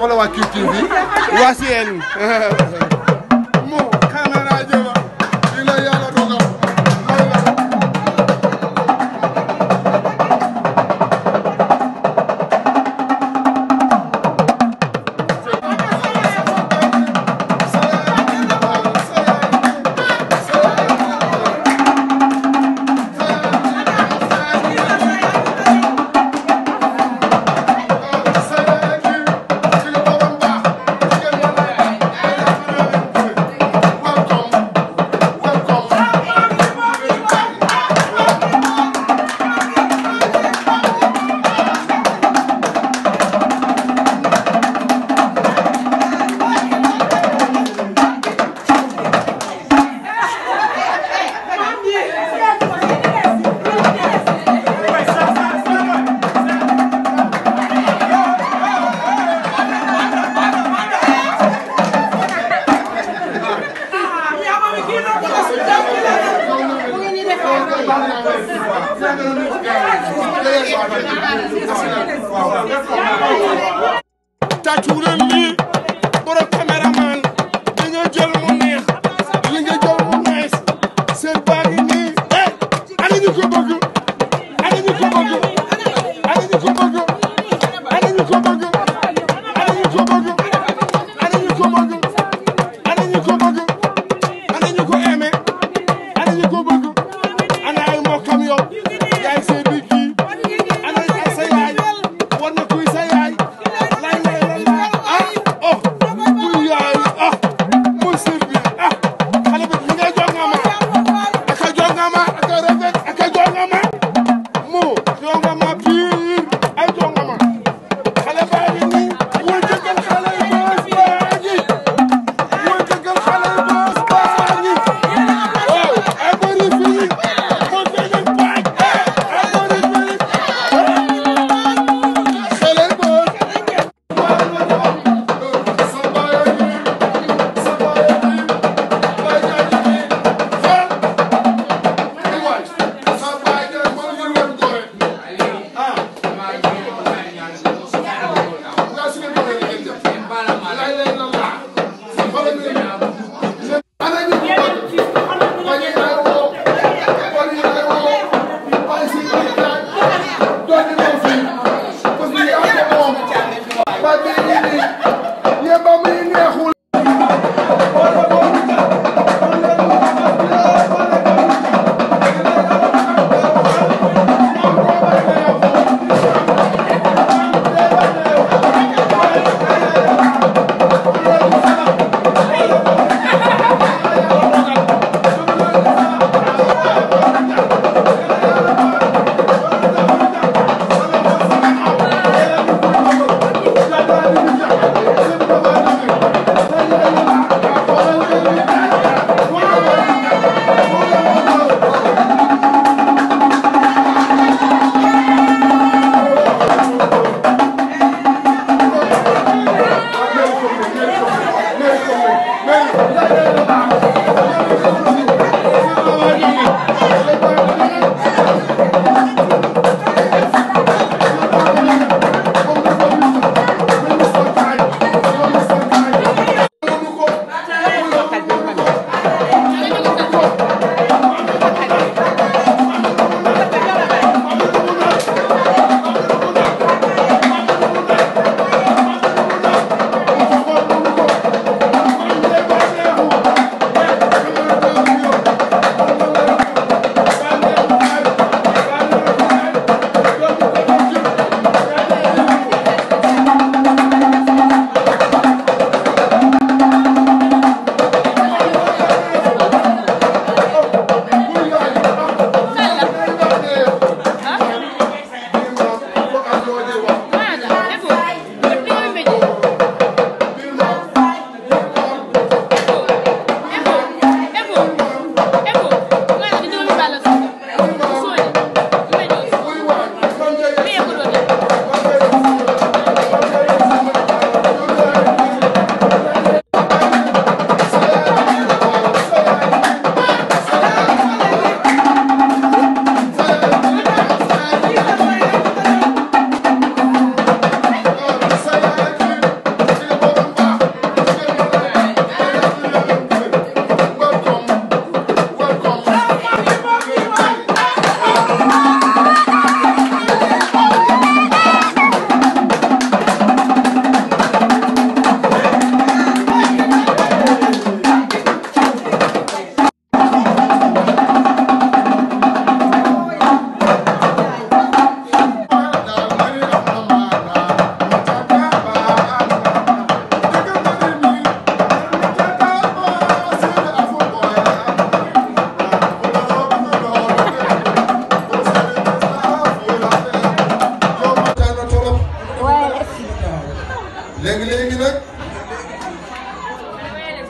Wala waa QTV waa seen mo kamera jëba li la yàlla dogal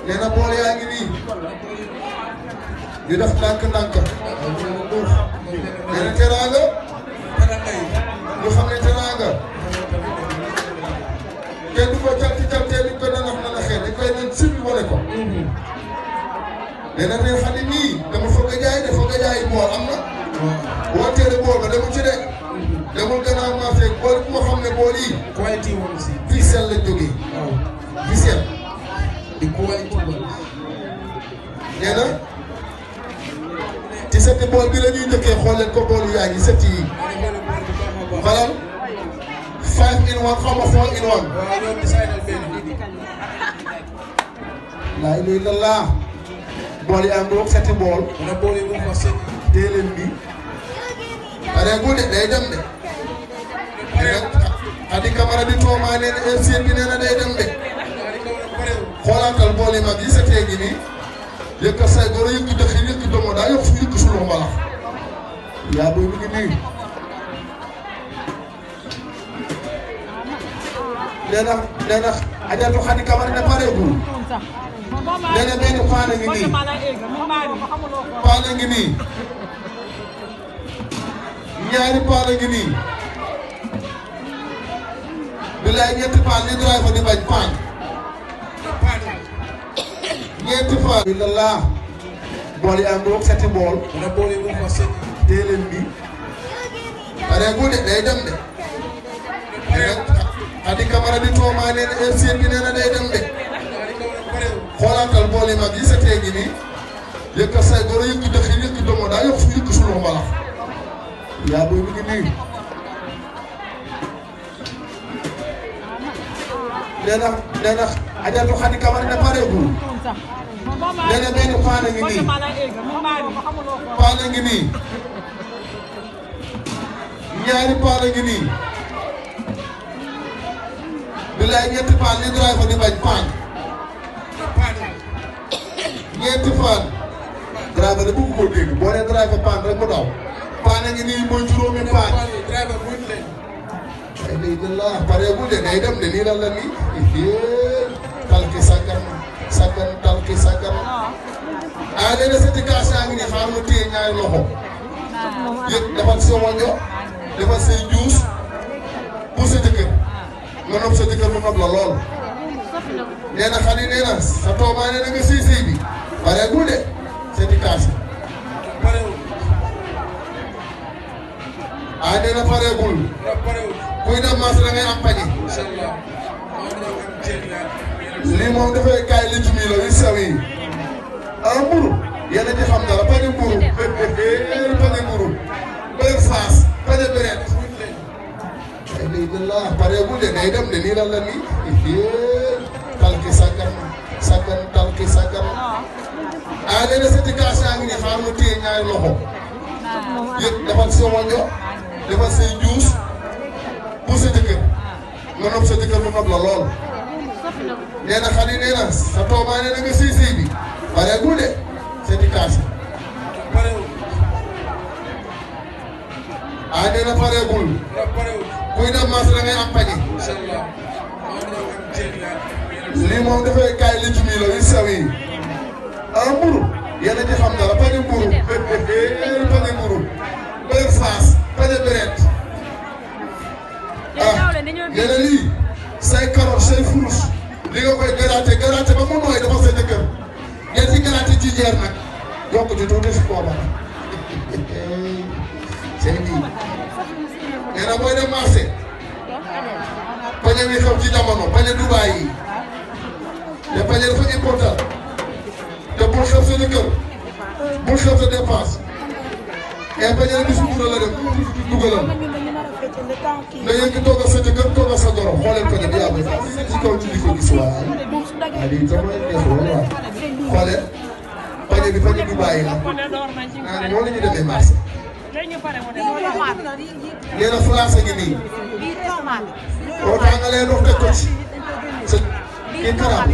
nee na bool yaa ngi nii di def ndànk-ndànk nee na teraanga ñu xam ne teraanga kenn du ko caltee duñ ko nanaxee dañ koy nen simbi wane ko nee na tey xam ne nii dama foog a jaay de foog a jaay bool am na boo teere bool ba demul ci de demul gannaaw marché bool bu ma xam ne bool yi quality ones yi Ficelle lañ jógee Ficelle di quality ones nee na ci setti bool bi la ñuy njëkkee xool leen ko boolu yaa ngi setti yi xalal 5 in 1 xaw ma 4 in 1 waaw ñoom decidal benn laa ilaaha illallaah bool yi am doog setti bool wala bool yi moom fa set tee leen bi pareegul de day dem de Adi Camara di toomaa nee na RCM bi nee na day dem de xoolaatal bool yi mag yi setee gi nii yëkka say goro yëkki dëxin yëkki domo daa yokk yëkki suloo mbalax yaa booy mi ngi nii nee na Adjaratou Adi Camara ne pareegul nee na benn paana ngi nii paana ngi nii ñaari paana ngi nii bilaay ñetti paan li driver di bañ paan ñeenti paan bi la bool yi am doog setti bool wala bool yi moom fa set tee leen bi pareegul de day dem de Adi Camara di toomaa nee na RCM bi nee na day dem de xoolaatal bool yi mag yi setee gi nii yëkka say goro yëkki dëxin yëkki domo daa yokk yëkki suloo mbalax yaa booy mi ngi nii nee na Adjaratou Adi Camara ne pareegul nee na benn paana ngi nii paana ngi nii ñaari paana ngi nii bilaay ñetti paan li driver di bañ paan ñeenti paan driver de bëgg koo dégg boo nee driver paan rek mu daw paana ngi nii mooy juróomi paan driver buñ leen ay day jël la pareegul de day dem de nii lan la nii talki saggan talki saggan ah nee na certification yaa ngi nii xaar mu téye ñaari loxo yëg defal sa wonjo defal say juus pour sa jëkkër nga nopp sa jëkkër mu nopp la lool nee na xale nee na sa toomaa nee na nga siy siy bi pareegul de certification ah nee na pareegul kuy dem marché da ngay am pañe inshallah lii moom dafay kaay li ci la yu sew yi ah mburu yéen a ci xam dara pañe mburu pañe mburu pañe faas pañe beret ay day jël la pareegul de day dem de nii lan la nii talki saggan talki saggan ah nee na certification yaa ngi nii xaar mu téye ñaari loxo yëg defal sa wonjo defal say juus pour sa jëkkër nga nopp sa jëkkër mu nopp la lool nee na xale nee na sa toomaa nee na nga siy siy bi pareegul de certification ah nee na pareegul kuy dem marché da ngay am pañe inshallah lii moom dafay kaay li ci la yu sew yi ah mburu yéen a ci xam dara pañe mburu pañe mburu pañe faas pañe beret ah nee na lii say carotte say furus li nga koy garaate ba mu nooy dafa sa jëkkër ngeen ci garaate ci jeer nag yokk ci tuuti si kooba seen bii nee na booy dem marché pañe wi xew ci jamono pañe Dubaay yi te pañe dafa important te bul xew sa jëkkër bul xew sa dépense et pañe la bisu la dem dugalal nga yëngu toog sa jëkkër toog sa goro xooleen pañe bi yaa ci kaw ci di ko gis waaye lii sama neex waaw xooleen pañe bi pañe Dubaay la ah noonu la ñu demee marché nee na français ngi nii boo tàngalee ndox teg ko ci sa kii karaam